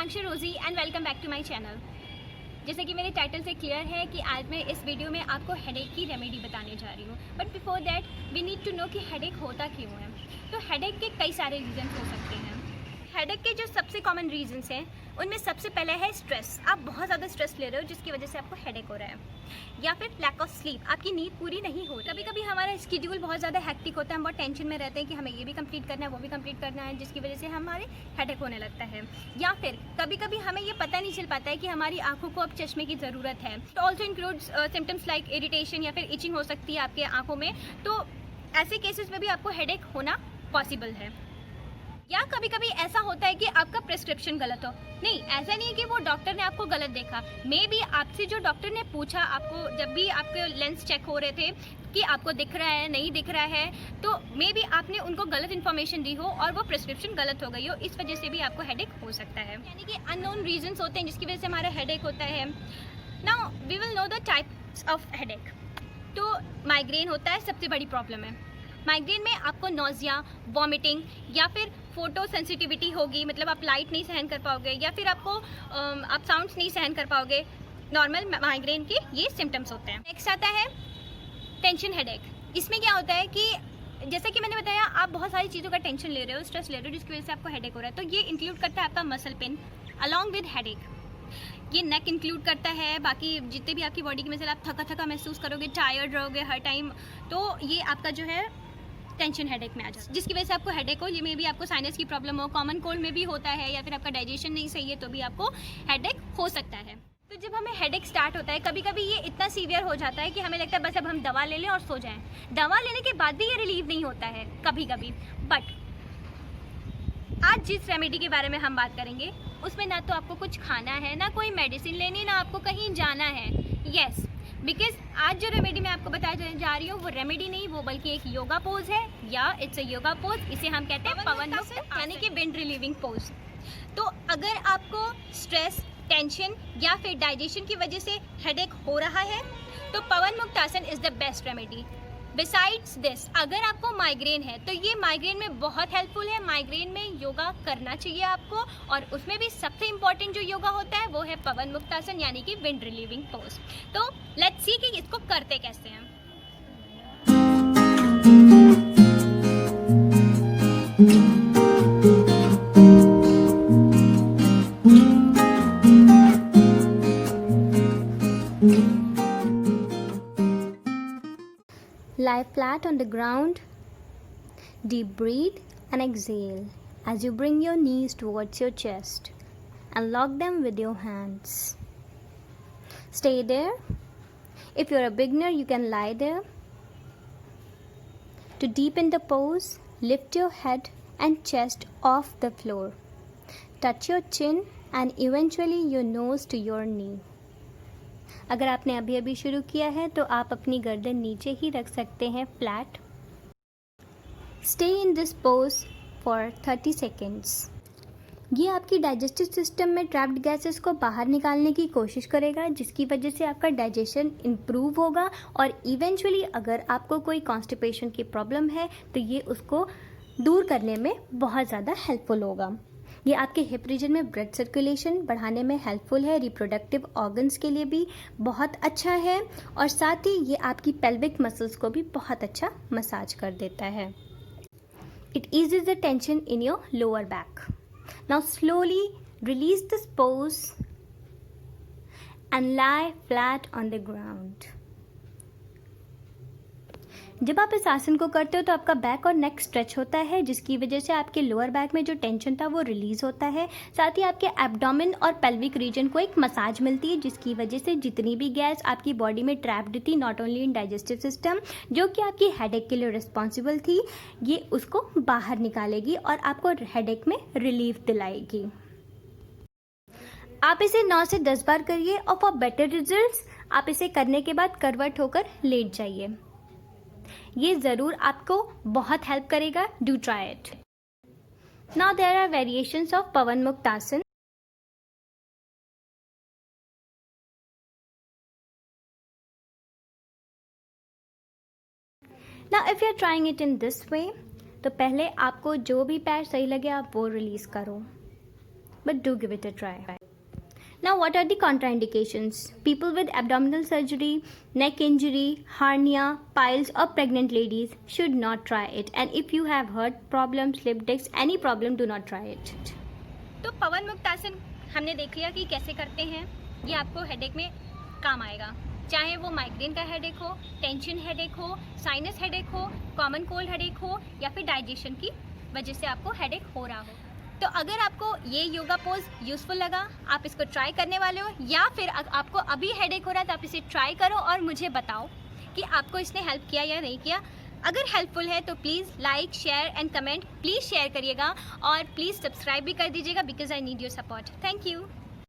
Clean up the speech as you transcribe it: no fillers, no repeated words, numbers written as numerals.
Akanksha Roji and welcome back to my channel. जैसे कि मेरे टाइटल से क्लियर है कि आज मैं इस वीडियो में आपको हेडेक की रेमेडी बताने जा रही हूँ। But before that we need to know कि हेडेक होता क्यों है। तो हेडेक के कई सारे रीजन हो सकते हैं। हेडेक के जो सबसे कॉमन रीजंस हैं उनमें सबसे पहले है स्ट्रेस। आप बहुत ज़्यादा स्ट्रेस ले रहे हो जिसकी वजह से आपको हेडेक हो रहा है, या फिर लैक ऑफ स्लीप, आपकी नींद पूरी नहीं हो रही। कभी कभी हमारा स्केड्यूल बहुत ज़्यादा हेक्टिक होता है, हम बहुत टेंशन में रहते हैं कि हमें ये भी कंप्लीट करना है, वो भी कंप्लीट करना है, जिसकी वजह से हमारे हेडेक होने लगता है। या फिर कभी कभी हमें ये पता नहीं चल पाता है कि हमारी आंखों को अब चश्मे की ज़रूरत है। तो also includes symptoms like irritation या फिर इचिंग हो सकती है आपके आंखों में। तो ऐसे केसेस में भी आपको हेडेक होना पॉसिबल है। या कभी कभी ऐसा होता है कि आपका प्रिस्क्रिप्शन गलत हो। नहीं, ऐसा नहीं है कि वो डॉक्टर ने आपको गलत देखा। मे बी आपसे जो डॉक्टर ने पूछा, आपको जब भी आपके लेंस चेक हो रहे थे कि आपको दिख रहा है नहीं दिख रहा है, तो मे बी आपने उनको गलत इन्फॉर्मेशन दी हो और वो प्रिस्क्रिप्शन गलत हो गई हो। इस वजह से भी आपको हेडेक हो सकता है। यानी कि अननोन रीजंस होते हैं जिसकी वजह से हमारा हेडेक होता है। Now we will know the types of headache. तो माइग्रेन होता है, सबसे बड़ी प्रॉब्लम है। माइग्रेन में आपको नोजिया, वॉमिटिंग या फिर फोटो सेंसिटिविटी होगी, मतलब आप लाइट नहीं सहन कर पाओगे, या फिर आपको आप साउंड्स नहीं सहन कर पाओगे। नॉर्मल माइग्रेन के ये सिम्टम्स होते हैं। नेक्स्ट आता है टेंशन हेडेक। इसमें क्या होता है कि जैसा कि मैंने बताया, आप बहुत सारी चीज़ों का टेंशन ले रहे हो, स्ट्रेस ले रहे हो, जिसकी वजह से आपको हेडेक हो रहा है। तो ये इंक्लूड करता है आपका muscle pain along with headache. ये नेक इंक्लूड करता है, बाकी जितने भी आपकी बॉडी के मसल, आप थका थका महसूस करोगे, टायर्ड रहोगे हर टाइम, तो ये आपका जो है टेंशन हेडेक में आ जाता है, जिसकी वजह से आपको हेडेक हो। ये में भी आपको साइनस की प्रॉब्लम हो, कॉमन कोल्ड में भी होता है, या फिर आपका डाइजेशन नहीं सही है तो भी आपको हेडेक हो सकता है। तो जब हमें हेडेक स्टार्ट होता है, कभी कभी ये इतना सीवियर हो जाता है कि हमें लगता है बस अब हम दवा ले लें और सो जाएं। दवा लेने के बाद भी ये रिलीव नहीं होता है कभी कभी। बट आज जिस रेमेडी के बारे में हम बात करेंगे उसमें ना तो आपको कुछ खाना है, ना कोई मेडिसिन लेनी, ना आपको कहीं जाना है। यस, बिकॉज आज जो रेमेडी मैं आपको बताने जा रही हूँ वो रेमेडी नहीं, वो बल्कि एक योगा पोज है, या इट्स अ योगा पोज। इसे हम कहते हैं पवन मुक्त, यानी कि विंड रिलीविंग पोज। तो अगर आपको स्ट्रेस, टेंशन या फिर डाइजेशन की वजह से हेडेक हो रहा है तो पवन मुक्त आसन is the best remedy. Besides this, अगर आपको माइग्रेन है तो ये माइग्रेन में बहुत हेल्पफुल है। माइग्रेन में योगा करना चाहिए आपको, और उसमें भी सबसे इम्पॉर्टेंट जो योगा होता है वो है पवन मुक्त आसन, यानी कि विंड रिलीविंग पोज। तो लेट्स सी कि इसको करते कैसे हैं। Lie flat on the ground. Deep breathe and exhale as you bring your knees towards your chest and lock them with your hands. Stay there. If you're a beginner, you can lie there. To deepen the pose, lift your head and chest off the floor. Touch your chin and eventually your nose to your knee. अगर आपने अभी अभी शुरू किया है तो आप अपनी गर्दन नीचे ही रख सकते हैं, flat. Stay in this pose for 30 seconds. ये आपकी डाइजेस्टिव सिस्टम में ट्रैप्ड गैसेस को बाहर निकालने की कोशिश करेगा, जिसकी वजह से आपका डाइजेशन इम्प्रूव होगा, और इवेंचुअली अगर आपको कोई कॉन्स्टिपेशन की प्रॉब्लम है तो ये उसको दूर करने में बहुत ज़्यादा हेल्पफुल होगा। ये आपके हिप रीजन में ब्लड सर्कुलेशन बढ़ाने में हेल्पफुल है, रिप्रोडक्टिव ऑर्गन्स के लिए भी बहुत अच्छा है, और साथ ही ये आपकी पेल्विक मसल्स को भी बहुत अच्छा मसाज कर देता है। It eases the tension in your lower back. Now slowly release this pose and lie flat on the ground. जब आप इस आसन को करते हो तो आपका बैक और नेक स्ट्रेच होता है, जिसकी वजह से आपके लोअर बैक में जो टेंशन था वो रिलीज होता है। साथ ही आपके एब्डोमेन और पेल्विक रीजन को एक मसाज मिलती है, जिसकी वजह से जितनी भी गैस आपकी बॉडी में ट्रैप्ड थी, not only in digestive system, जो कि आपकी हेडेक के लिए रिस्पॉन्सिबल थी, ये उसको बाहर निकालेगी और आपको हेडेक में रिलीफ दिलाएगी। आप इसे 9 से 10 बार करिए, और फॉर बेटर रिजल्ट्स आप इसे करने के बाद करवट होकर लेट जाइए। ये ज़रूर आपको बहुत हेल्प करेगा। Do try it. Now there are variations of pawan mukt asana. Now if you are trying it in this way, तो पहले आपको जो भी पैर सही लगे आप वो रिलीज करो। but do give it a try. Now, what are the contraindications? People with abdominal surgery, neck injury, hernia, piles or pregnant ladies should not try it. And if you have heart problem, slip disc, any problem, do not try it. तो पवन मुक्त आसन हमने देख लिया कि कैसे करते हैं. ये आपको हेडेक में काम आएगा, चाहे वो माइग्रेन का हेडेक हो, टेंशन हेडेक हो, साइनस हेडेक हो, कॉमन कोल्ड हेडेक हो या फिर डाइजेशन की वजह से आपको हेडेक हो रहा हो. तो अगर आपको ये योगा पोज यूज़फुल लगा, आप इसको ट्राई करने वाले हो या फिर आपको अभी हेडेक हो रहा है तो आप इसे ट्राई करो और मुझे बताओ कि आपको इसने हेल्प किया या नहीं किया. अगर हेल्पफुल है तो please like, share and comment please share करिएगा और प्लीज़ सब्सक्राइब भी कर दीजिएगा because I need your support. Thank you.